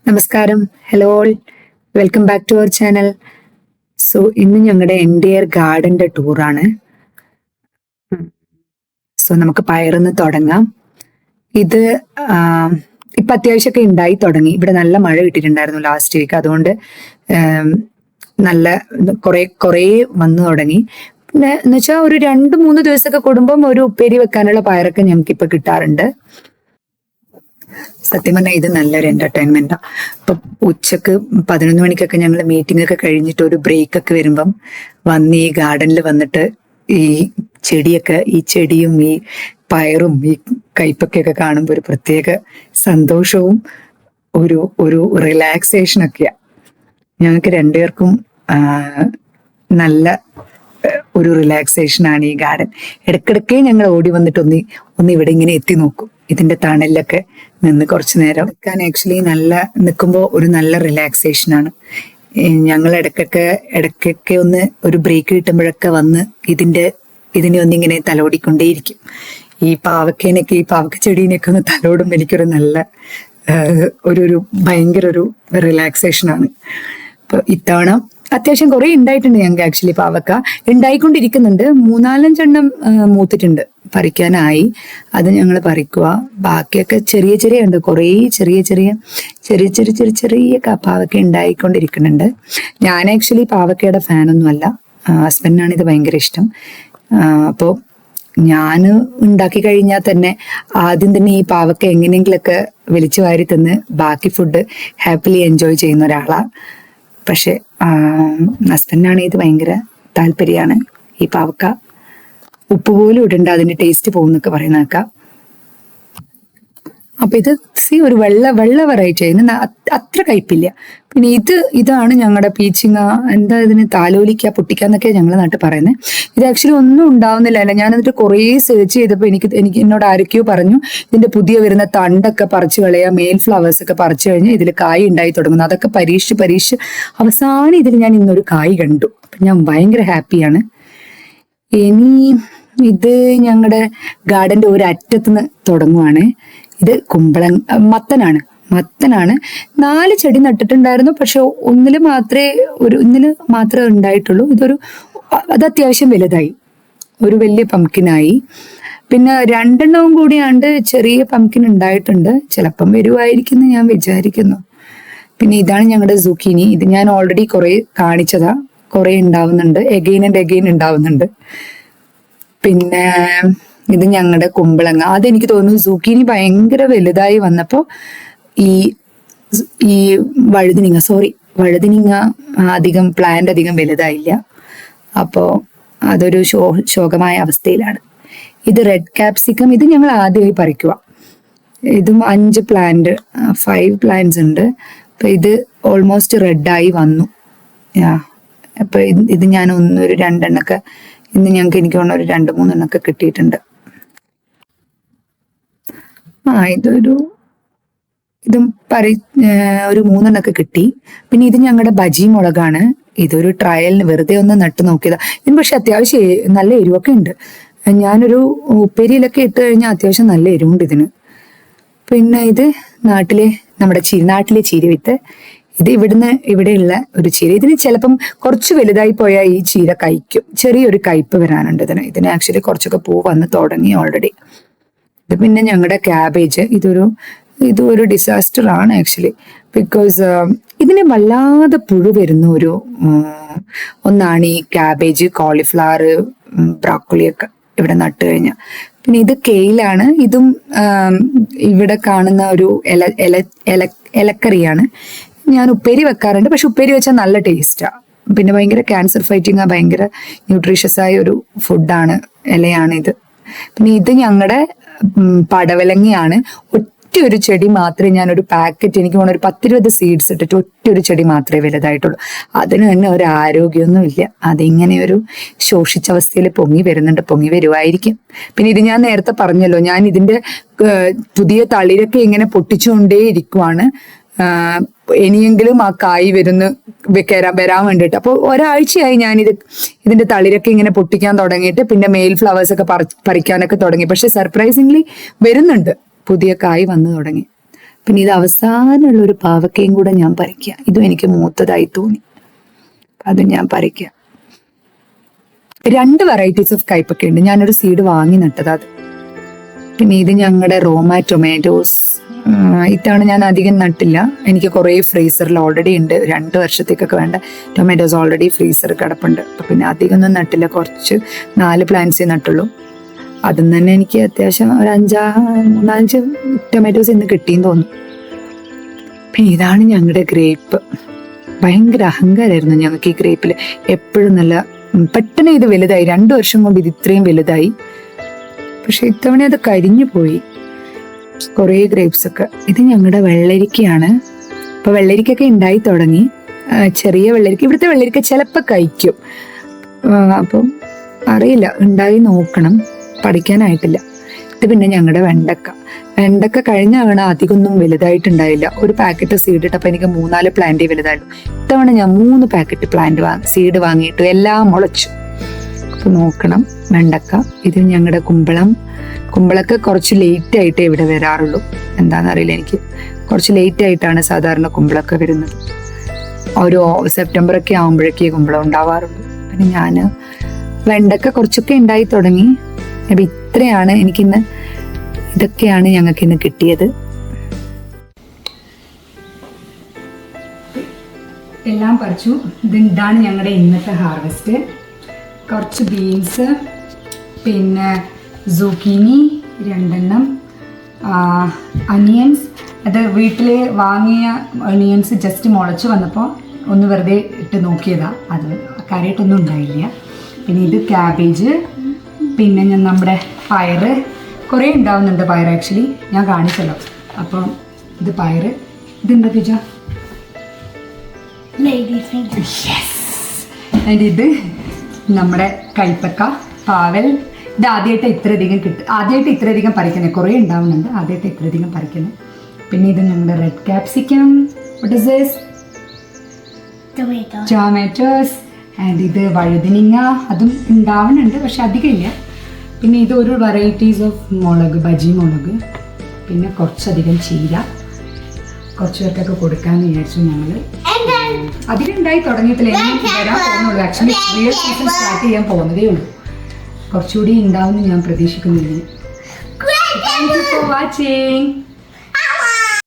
നമസ്കാരം, hello all, welcome back to our channel. So ഇന്ന് ഞങ്ങളുടെ എൻഡിയർ ഗാർഡന്റെ ടൂറാണ്. സോ നമുക്ക് പയറിന്ന് തുടങ്ങാം. ഇത് ഇപ്പൊ അത്യാവശ്യമൊക്കെ ഉണ്ടായി തുടങ്ങി. ഇവിടെ നല്ല മഴ കിട്ടിയിട്ടുണ്ടായിരുന്നു ലാസ്റ്റ് വീക്ക്, അതുകൊണ്ട് നല്ല കുറേ വന്നു തുടങ്ങി. പിന്നെ എന്ന് വെച്ചാൽ ഒരു 2-3 ദിവസമൊക്കെ കൂടുമ്പം ഒരു ഉപ്പേരി വെക്കാനുള്ള പയറൊക്കെ ഞങ്ങൾക്ക് ഇപ്പൊ കിട്ടാറുണ്ട്. സത്യം പറഞ്ഞാൽ ഇത് നല്ലൊരു എന്റർടൈൻമെന്റാ. ഇപ്പൊ ഉച്ചക്ക് 11 മണിക്കൊക്കെ ഞങ്ങൾ മീറ്റിംഗ് ഒക്കെ കഴിഞ്ഞിട്ട് ഒരു ബ്രേക്ക് ഒക്കെ വരുമ്പം വന്ന് ഈ ഗാർഡനിൽ വന്നിട്ട് ഈ ചെടിയും ഈ പയറും ഈ കൈപ്പക്കൊക്കെ കാണുമ്പോൾ ഒരു പ്രത്യേക സന്തോഷവും ഒരു റിലാക്സേഷനൊക്കെയാ. ഞങ്ങൾക്ക് രണ്ടുപേർക്കും നല്ല ഒരു റിലാക്സേഷനാണ് ഈ ഗാർഡൻ. ഇടയ്ക്കിടയ്ക്ക് ഞങ്ങൾ ഓടി വന്നിട്ട് ഒന്ന് ഇവിടെ ഇങ്ങനെ എത്തി നോക്കും. ഇതിന്റെ തണലിലൊക്കെ നിന്ന് കുറച്ചു നേരം നിൽക്കാൻ ആക്ച്വലി നിൽക്കുമ്പോൾ ഒരു നല്ല റിലാക്സേഷനാണ്. ഞങ്ങൾ ഇടയ്ക്കൊക്കെ ഒന്ന് ഒരു ബ്രേക്ക് കിട്ടുമ്പോഴൊക്കെ വന്ന് ഇതിനെ ഒന്നിങ്ങനെ തലോടിക്കൊണ്ടേയിരിക്കും. ഈ പാവക്ക ചെടീനെയൊക്കെ ഒന്ന് തലോടുമ്പോൾ എനിക്കൊരു നല്ല ഒരു ഭയങ്കര ഒരു റിലാക്സേഷനാണ്. അപ്പൊ ഇത്തവണ അത്യാവശ്യം കുറെ ഉണ്ടായിട്ടുണ്ട്. ഞങ്ങൾക്ക് ആക്ച്വലി പാവക്ക ഉണ്ടായിക്കൊണ്ടിരിക്കുന്നുണ്ട്. 3-4 മൂത്തിട്ടുണ്ട്, പറിക്കാനായി. അത് ഞങ്ങൾ പറിക്കുക. ബാക്കിയൊക്കെ ചെറിയ ഉണ്ട്, കുറേ ചെറിയ പാവക്ക ഉണ്ടായിക്കൊണ്ടിരിക്കുന്നുണ്ട്. ഞാൻ ആക്ച്വലി പാവക്കയുടെ ഫാനൊന്നും അല്ല, ഹസ്ബൻഡിനാണ് ഇത് ഭയങ്കര ഇഷ്ടം. അപ്പോൾ ഞാൻ ഉണ്ടാക്കി കഴിഞ്ഞാൽ തന്നെ ആദ്യം തന്നെ ഈ പാവക്ക എങ്ങനെയെങ്കിലൊക്കെ വലിച്ചു വാരി തന്ന് ബാക്കി ഫുഡ് ഹാപ്പിലി എൻജോയ് ചെയ്യുന്ന ഒരാളാണ്. പക്ഷെ ഹസ്ബൻഡിനാണ് ഇത് ഭയങ്കര താല്പര്യമാണ്. ഈ പാവക്ക ഉപ്പ് പോലും ഇടണ്ട, അതിന്റെ ടേസ്റ്റ് പോകുന്നൊക്കെ പറയുന്നേക്കാം. അപ്പൊ ഇത് ഒരു വെള്ള വെറൈറ്റി ആയിരുന്നു, അത്ര കയ്പില്ല. പിന്നെ ഇതാണ് ഞങ്ങളുടെ പീച്ചിങ്ങ, എന്താ ഇതിന് താലോലിക്ക പൊട്ടിക്കാന്നൊക്കെ ഞങ്ങളുടെ നാട്ടിൽ പറയുന്നത്. ഇത് ആക്ച്വലി ഒന്നും ഉണ്ടാവുന്നില്ല. ഞാൻ എന്നിട്ട് കുറേ സെർച്ച് ചെയ്തപ്പോൾ എനിക്ക് എന്നോട് ആരൊക്കെയോ പറഞ്ഞു ഇതിന്റെ പുതിയ വരുന്ന തണ്ടൊക്കെ പറിച്ചു കളയുക, മെയിൽ ഫ്ലവേഴ്സ് ഒക്കെ പറിച്ചു കഴിഞ്ഞാൽ ഇതിൽ കായ് ഉണ്ടായി തുടങ്ങുന്നു. അതൊക്കെ പരീക്ഷിച്ച് അവസാനം ഇതിൽ ഞാൻ ഇന്നൊരു കായ് കണ്ടു. അപ്പൊ ഞാൻ ഭയങ്കര ഹാപ്പിയാണ്. ഇനി ഇത് ഞങ്ങളുടെ ഗാർഡന്റെ ഒരു അറ്റത്തുനിന്ന് തുടങ്ങുവാണ്. ഇത് മത്തനാണ്. 4 ചെടി നട്ടിട്ടുണ്ടായിരുന്നു, പക്ഷെ ഒന്നില് മാത്രമേ ഉണ്ടായിട്ടുള്ളൂ. അത് അത്യാവശ്യം വലുതായി, ഒരു വലിയ പംകിനായി. പിന്നെ 2 കൂടിയാണ്ട് ചെറിയ പംകിൻ ഉണ്ടായിട്ടുണ്ട്. ചിലപ്പം വരുമായിരിക്കും ഞാൻ വിചാരിക്കുന്നു. പിന്നെ ഇതാണ് ഞങ്ങളുടെ സുക്കീനി. ഇത് ഞാൻ ഓൾറെഡി കുറെ കാണിച്ചതാ, കുറെ ഉണ്ടാവുന്നുണ്ട്, എഗെയിൻ ആൻഡ് എഗെയിൻ ഉണ്ടാവുന്നുണ്ട്. പിന്നെ ഇത് ഞങ്ങളുടെ കുമ്പളങ്ങ. അതെനിക്ക് തോന്നുന്നു സുക്കീനി ഭയങ്കര വലുതായി വന്നപ്പോൾ ഈ വഴുതിനിങ്ങ പ്ലാന്റ് അധികം വലുതായില്ല. അപ്പോൾ അതൊരു ശോകമായ അവസ്ഥയിലാണ്. ഇത് റെഡ് ക്യാപ്സിക്കം. ഇത് ഞങ്ങൾ ആദ്യമായി പറിക്കുക. ഇതും 5 പ്ലാന്റ്സ് ഉണ്ട്. അപ്പൊ ഇത് ഓൾമോസ്റ്റ് റെഡായി വന്നു. അപ്പൊ ഇത് ഞാൻ ഒരു 2 ഇന്ന് ഞങ്ങൾക്ക് എനിക്ക് തോന്നുന്നു ഒരു 2-3 കിട്ടിയിട്ടുണ്ട്. ഇതും ഒരു 3 കിട്ടി. പിന്നെ ഇത് ഞങ്ങളുടെ ബജി മുളകാണ്. ഇതൊരു ട്രയലിന് വെറുതെ ഒന്ന് നട്ടു നോക്കിയതാ. ഇതിന് പക്ഷെ അത്യാവശ്യം നല്ല എരിവൊക്കെ ഉണ്ട്. ഞാനൊരു ഉപ്പേരിയിലൊക്കെ ഇട്ട് കഴിഞ്ഞാൽ അത്യാവശ്യം നല്ല എരിവുണ്ട് ഇതിന്. പിന്നെ ഇത് നമ്മുടെ നാട്ടിലെ ചീരവിത്ത്. ഇത് ഇവിടെയുള്ള ഒരു ചീര. ഇതിന് ചിലപ്പം കുറച്ച് വലുതായി പോയാൽ ഈ ചീര കഴിക്കും. ചെറിയൊരു കയ്പ് വരാനുണ്ട് ഇതിന് ആക്ച്വലി കുറച്ചൊക്കെ പൂ വന്ന് തുടങ്ങി ഓൾറെഡി. ഇത് പിന്നെ ഞങ്ങളുടെ ക്യാബേജ്. ഇതൊരു ഡിസാസ്റ്റർ ആണ് ആക്ച്വലി. ബിക്കോസ് ഇതിന് വല്ലാതെ പുഴു വരുന്ന ഒന്നാണ് ഈ ക്യാബേജ്, കോളിഫ്ലവർ, ബ്രോക്കോളി ഒക്കെ ഇവിടെ നട്ടു കഴിഞ്ഞാൽ. പിന്നെ ഇത് കെയിലാണ്. ഇതും ഇവിടെ കാണുന്ന ഒരു ഇലക്കറിയാണ്. ഞാൻ ഉപ്പേരി വെക്കാറുണ്ട്, പക്ഷെ ഉപ്പേരി വെച്ചാൽ നല്ല ടേസ്റ്റാ. പിന്നെ ഭയങ്കര ക്യാൻസർ ഫൈറ്റിംഗ്, ഭയങ്കര ന്യൂട്രീഷ്യസ് ആയ ഒരു ഫുഡാണ്, ഇലയാണ് ഇത്. പിന്നെ ഇത് ഞങ്ങളുടെ പടവലങ്ങയാണ്. ഒറ്റയൊരു ചെടി മാത്രമേ ഞാനൊരു പാക്കറ്റ്, എനിക്ക് തോന്നുന്നു ഒരു 10-20 സീഡ്സ് ഇട്ടിട്ട് ഒറ്റയൊരു ചെടി മാത്രമേ വലുതായിട്ടുള്ളൂ. അതിന് തന്നെ ഒരു ആരോഗ്യമൊന്നും ഇല്ല. അതിങ്ങനെ ഒരു ശോഷിച്ച അവസ്ഥയിൽ പൊങ്ങി വരുമായിരിക്കും. പിന്നെ ഇത് ഞാൻ നേരത്തെ പറഞ്ഞല്ലോ, ഞാൻ ഇതിന്റെ പുതിയ തളിരൊക്കെ ഇങ്ങനെ പൊട്ടിച്ചുകൊണ്ടേ ഇരിക്കുവാണ്. ഇനിയെങ്കിലും ആ കായ് വരാൻ വേണ്ടിയിട്ട്. അപ്പോൾ ഒരാഴ്ചയായി ഇതിന്റെ തളിരൊക്കെ ഇങ്ങനെ പൊട്ടിക്കാൻ തുടങ്ങിയിട്ട്. പിന്നെ മെയിൽ ഫ്ലവേഴ്സ് ഒക്കെ പറിക്കാനൊക്കെ തുടങ്ങി. പക്ഷെ സർപ്രൈസിംഗ്ലി വരുന്നുണ്ട്, പുതിയ കായ് വന്നു തുടങ്ങി. പിന്നെ ഇത് അവസാനമുള്ള ഒരു പാവക്കയും കൂടെ ഞാൻ പറിക്കുക. ഇതും എനിക്ക് മൂത്തതായി തോന്നി, അത് ഞാൻ പറിക്കുക. 2 വെറൈറ്റീസ് ഓഫ് കയ്പക്ക ഉണ്ട്. ഞാനൊരു സീഡ് വാങ്ങി നട്ടത് അത്. പിന്നെ ഇത് ഞങ്ങളുടെ റോമ ടൊമാറ്റോസ്. ഇതാണ് ഞാൻ അധികം നട്ടില്ല. എനിക്ക് കുറേ ഫ്രീസറിൽ ഓൾറെഡി ഉണ്ട്, 2 വർഷത്തേക്കൊക്കെ വേണ്ട ടൊമാറ്റോസ് ഓൾറെഡി ഫ്രീസർ കിടപ്പുണ്ട്. അപ്പം പിന്നെ അധികം ഒന്നും നട്ടില്ല, കുറച്ച് 4 പ്ലാന്റ്സേ നട്ടുള്ളൂ. അതിൽ നിന്ന് തന്നെ എനിക്ക് അത്യാവശ്യം ഒരു 3-5 ടൊമാറ്റോസ് ഇന്ന് കിട്ടിയെന്ന് തോന്നുന്നു. പിന്നെ ഇതാണ് ഞങ്ങളുടെ ഗ്രേപ്പ്. ഭയങ്കര അഹങ്കാരമായിരുന്നു ഞങ്ങൾക്ക് ഈ ഗ്രേപ്പിൽ. എപ്പോഴും നല്ല പെട്ടെന്ന് ഇത് വലുതായി, 2 വർഷം കൊണ്ട് ഇത് ഇത്രയും വലുതായി. പക്ഷെ ഇത്തവണ അത് കരിഞ്ഞു പോയി കുറേ ഗ്രേപ്സ് ഒക്കെ. ഇത് ഞങ്ങളുടെ വെള്ളരിക്കയാണ്. ഇപ്പൊ വെള്ളരിക്കൊക്കെ ഉണ്ടായി തുടങ്ങി, ചെറിയ വെള്ളരിക്ക. ഇവിടുത്തെ വെള്ളരിക്ക ചിലപ്പോൾ കഴിക്കും, അപ്പം അറിയില്ല, ഉണ്ടായി നോക്കണം. പഠിക്കാനായിട്ടില്ല. ഇത് പിന്നെ ഞങ്ങളുടെ വെണ്ടക്ക കഴിഞ്ഞ തവണ അധികമൊന്നും വലുതായിട്ടുണ്ടായില്ല. ഒരു പാക്കറ്റ് സീഡ് ഇട്ടപ്പോൾ എനിക്ക് 3-4 പ്ലാന്റ് വലുതായിട്ടു. ഇത്തവണ ഞാൻ 3 പാക്കറ്റ് സീഡ് വാങ്ങിയിട്ടു, എല്ലാം മുളച്ചു. അപ്പൊ നോക്കണം. വെണ്ടക്ക. ഇത് ഞങ്ങളുടെ കുമ്പളൊക്കെ കുറച്ച് ലേറ്റ് ആയിട്ടേ ഇവിടെ വരാറുള്ളൂ. എന്താണെന്നറിയില്ല, എനിക്ക് കുറച്ച് ലേറ്റ് ആയിട്ടാണ് സാധാരണ കുമ്പളൊക്കെ വരുന്നത്. ഒരു സെപ്റ്റംബറൊക്കെ ആകുമ്പോഴേക്കേ കുമ്പളം ഉണ്ടാവാറുള്ളൂ. പിന്നെ ഞാൻ വെണ്ടക്ക കുറച്ചൊക്കെ ഉണ്ടായി തുടങ്ങി. അപ്പം ഇത്രയാണ് എനിക്കിന്ന്, ഇതൊക്കെയാണ് ഞങ്ങൾക്കിന്ന് കിട്ടിയത്. എല്ലാം പറിച്ചു. ഇതാണ് ഞങ്ങളുടെ ഇന്നത്തെ ഹാർവെസ്റ്റ്. കുറച്ച് ബീൻസ്, പിന്നെ സൂക്കിനി 2 എണ്ണം, അനിയൻസ്. അത് വീട്ടിൽ വാങ്ങിയ അനിയൻസ് ജസ്റ്റ് മുളച്ച് വന്നപ്പോൾ ഒന്ന് വെറുതെ ഇട്ട് നോക്കിയതാണ്. അത് കാര്യമായിട്ടൊന്നും ഉണ്ടായില്ല. പിന്നെ ഇത് ക്യാബേജ്, പിന്നെ നമ്മുടെ പയറ്. കുറേ ഉണ്ടാവുന്നുണ്ട് പയർ, ആക്ച്വലി ഞാൻ കാണിച്ചല്ലോ. അപ്പം ഇത് പയറ്. ഇതെന്താ പൂജ? ഇത് നമ്മുടെ കയ്പക്ക, പാവൽ. ഇത് ആദ്യമായിട്ട് ഇത്രയധികം പറിക്കുന്നത്. കുറേ ഉണ്ടാവുന്നുണ്ട്, ആദ്യമായിട്ട് ഇത്രയധികം പറിക്കുന്നത്. പിന്നെ ഇത് ഞങ്ങളുടെ red capsicum. What is this? Tomatoes. And ഇത് വഴുതനങ്ങ, അതും ഉണ്ടാവുന്നുണ്ട് പക്ഷെ അധികം ഇല്ല. പിന്നെ ഇതൊരു വെറൈറ്റീസ് ഓഫ് മുളക്, ബജി മുളക്. പിന്നെ കുറച്ചധികം ചീര, കുറച്ച് പേർക്കൊക്കെ കൊടുക്കാമെന്ന് വിചാരിച്ചു ഞങ്ങൾ. അധികം ഉണ്ടായി തുടങ്ങിയിട്ടില്ല, വരാൻ പോകുന്നുള്ളൂ. ആക്ച്വലി റിയൽ സീസൺ സ്റ്റാർട്ട് ചെയ്യാൻ പോകുന്നതേ ഉള്ളൂ. കുറച്ചുകൂടി ഉണ്ടാവുമെന്ന് ഞാൻ പ്രതീക്ഷിക്കുന്നില്ല. Thank you for watching.